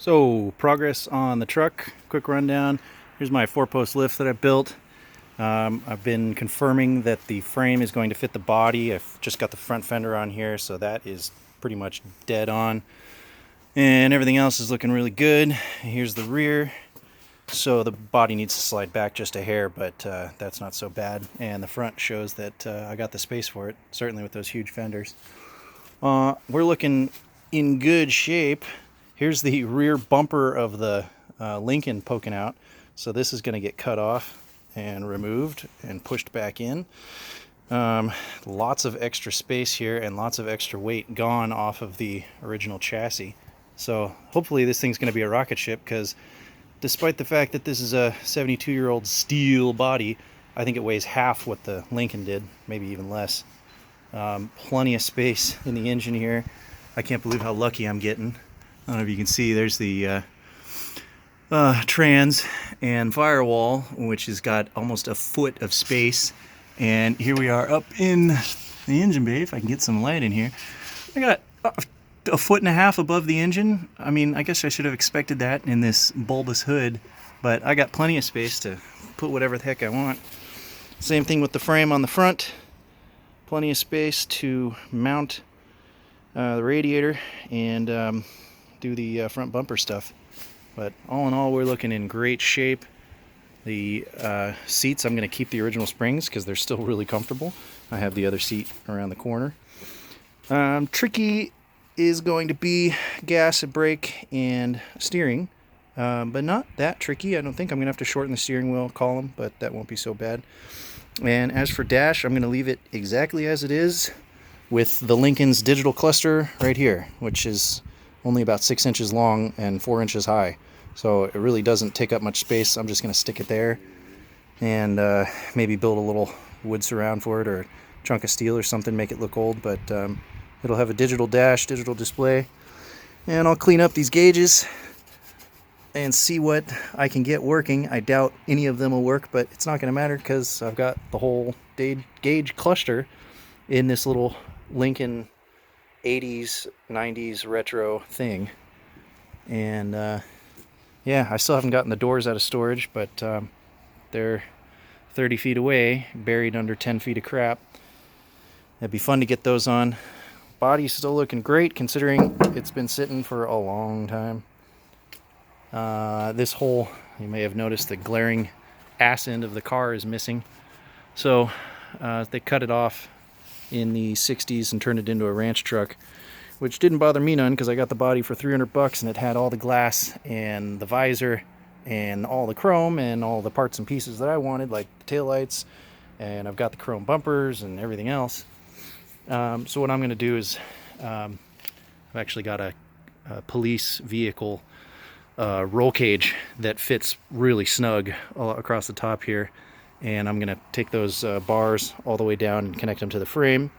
So, progress on the truck, quick rundown. Here's my 4-post lift that I built. I've been confirming that the frame is going to fit the body. I've just got the front fender on here, so that is pretty much dead on. And everything else is looking really good. Here's the rear. So the body needs to slide back just a hair, but that's not so bad. And the front shows that I got the space for it, certainly with those huge fenders. We're looking in good shape. Here's the rear bumper of the Lincoln poking out. So this is going to get cut off and removed and pushed back in. Lots of extra space here and lots of extra weight gone off of the original chassis. So hopefully this thing's going to be a rocket ship, because despite the fact that this is a 72-year-old steel body, I think it weighs half what the Lincoln did, maybe even less. Plenty of space in the engine here. I can't believe how lucky I'm getting. I don't know if you can see, there's the trans and firewall, which has got almost a foot of space. And here we are up in the engine bay. If I can get some light in here, I got a foot and a half above the engine. I mean, I guess I should have expected that in this bulbous hood, but I got plenty of space to put whatever the heck I want. Same thing with the frame on the front. Plenty of space to mount the radiator and do the front bumper stuff. But all in all, we're looking in great shape. The seats, I'm going to keep the original springs because they're still really comfortable. I have the other seat around the corner. Tricky is going to be gas, and brake, and steering, but not that tricky. I don't think. I'm going to have to shorten the steering wheel column, but that won't be so bad. And as for dash, I'm going to leave it exactly as it is, with the Lincoln's digital cluster right here, which is only about 6 inches long and 4 inches high. So it really doesn't take up much space. I'm just going to stick it there and maybe build a little wood surround for it, or a chunk of steel or something, make it look old. But it'll have a digital dash, digital display. And I'll clean up these gauges and see what I can get working. I doubt any of them will work, but it's not going to matter because I've got the whole gauge cluster in this little Lincoln 80s, 90s retro thing. And yeah, I still haven't gotten the doors out of storage, but they're 30 feet away, buried under 10 feet of crap. It'd be fun to get those on. Body's still looking great considering it's been sitting for a long time. This hole, you may have noticed the glaring ass end of the car is missing. So they cut it off in the 60s and turned it into a ranch truck, which didn't bother me none because I got the body for $300 and it had all the glass and the visor and all the chrome and all the parts and pieces that I wanted, like the taillights, and I've got the chrome bumpers and everything else. So what I'm going to do is I've actually got a police vehicle roll cage that fits really snug all across the top here, and I'm going to take those bars all the way down and connect them to the frame.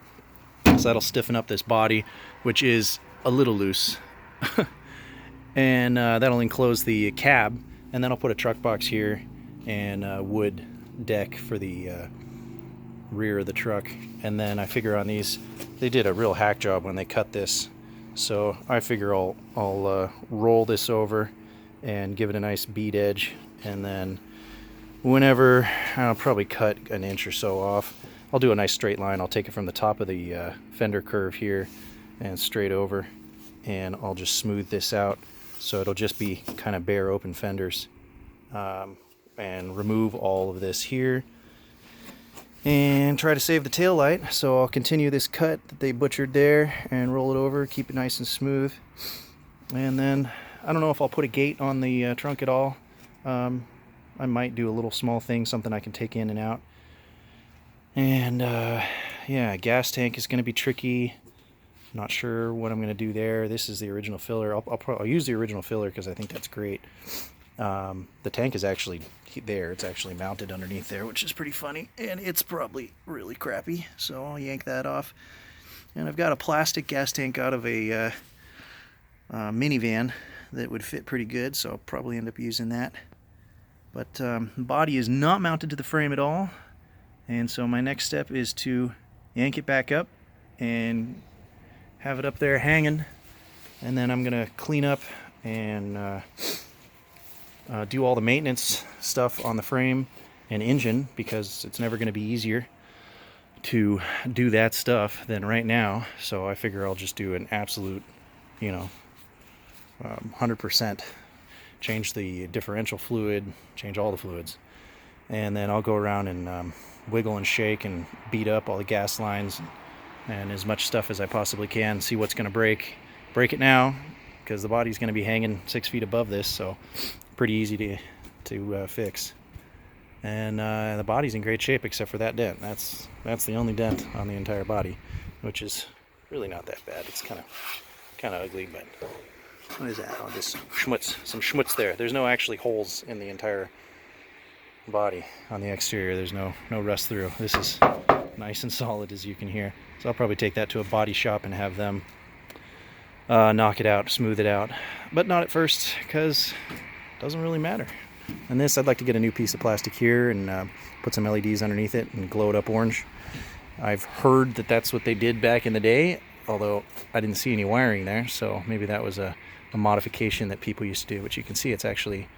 So that'll stiffen up this body, which is a little loose. And that'll enclose the cab, and then I'll put a truck box here and a wood deck for the rear of the truck. And then I figure on these, they did a real hack job when they cut this, so I figure I'll roll this over and give it a nice bead edge, and then whenever, I'll probably cut an inch or so off. I'll do a nice straight line. I'll take it from the top of the fender curve here and straight over, and I'll just smooth this out so it'll just be kind of bare open fenders, and remove all of this here and try to save the tail light. So I'll continue this cut that they butchered there and roll it over, keep it nice and smooth. And then I don't know if I'll put a gate on the trunk at all. I might do a little small thing, something I can take in and out. And yeah, gas tank is going to be tricky. Not sure what I'm going to do there. This is the original filler. I'll use the original filler because I think that's great. The tank is actually there. It's actually mounted underneath there, which is pretty funny. And it's probably really crappy, so I'll yank that off. And I've got a plastic gas tank out of a minivan that would fit pretty good, so I'll probably end up using that. But the body is not mounted to the frame at all. And so my next step is to yank it back up and have it up there hanging. And then I'm going to clean up and do all the maintenance stuff on the frame and engine, because it's never going to be easier to do that stuff than right now. So I figure I'll just do an absolute, 100%, change the differential fluid, change all the fluids, and then I'll go around and wiggle and shake and beat up all the gas lines and as much stuff as I possibly can, see what's going to break it now, because the body's going to be hanging 6 feet above this, so pretty easy to fix. And the body's in great shape except for that dent. That's the only dent on the entire body, which is really not that bad. It's kind of ugly, but what is that? Oh, just some schmutz there. There's no actually holes in the entire body on the exterior. There's no rust through. This is nice and solid, as you can hear. So I'll probably take that to a body shop and have them knock it out, smooth it out, but not at first, because it doesn't really matter. And this, I'd like to get a new piece of plastic here and put some LEDs underneath it and glow it up orange. I've heard that that's what they did back in the day, although I didn't see any wiring there, so maybe that was a modification that people used to do. But you can see it's actually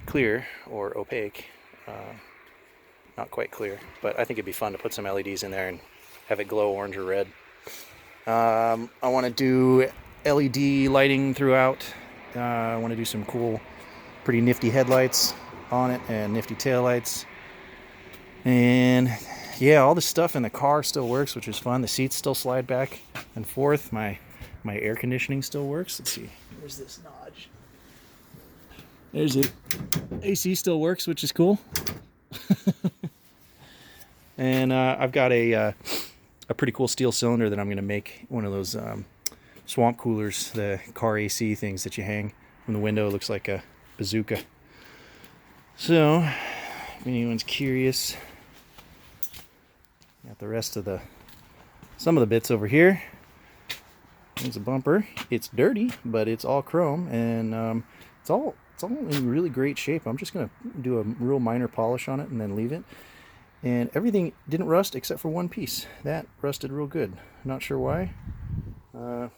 clear or opaque, not quite clear, but I think it'd be fun to put some LEDs in there and have it glow orange or red. I want to do LED lighting throughout. I want to do some cool, pretty nifty headlights on it and nifty taillights. And yeah, all the stuff in the car still works, which is fun. The seats still slide back and forth. My air conditioning still works. Let's see. Where's this notch? There's it. AC still works, which is cool. And I've got a pretty cool steel cylinder that I'm going to make one of those swamp coolers, the car AC things that you hang from the window. It looks like a bazooka. So, if anyone's curious, got the rest of some of the bits over here. There's a bumper. It's dirty, but it's all chrome, and it's all in really great shape. I'm just gonna do a real minor polish on it and then leave it. And everything didn't rust except for one piece. That rusted real good. Not sure why.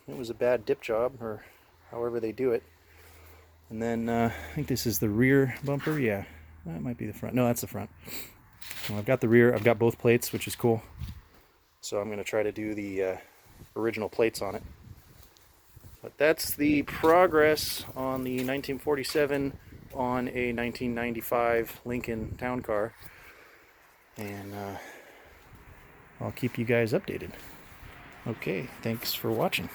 It was a bad dip job, or however they do it. And then I think this is the rear bumper. Yeah, that might be the front. No, that's the front. Well, I've got the rear. I've got both plates, which is cool. So I'm going to try to do the original plates on it. But that's the progress on the 1947 on a 1995 Lincoln Towncar. And I'll keep you guys updated. Okay, thanks for watching.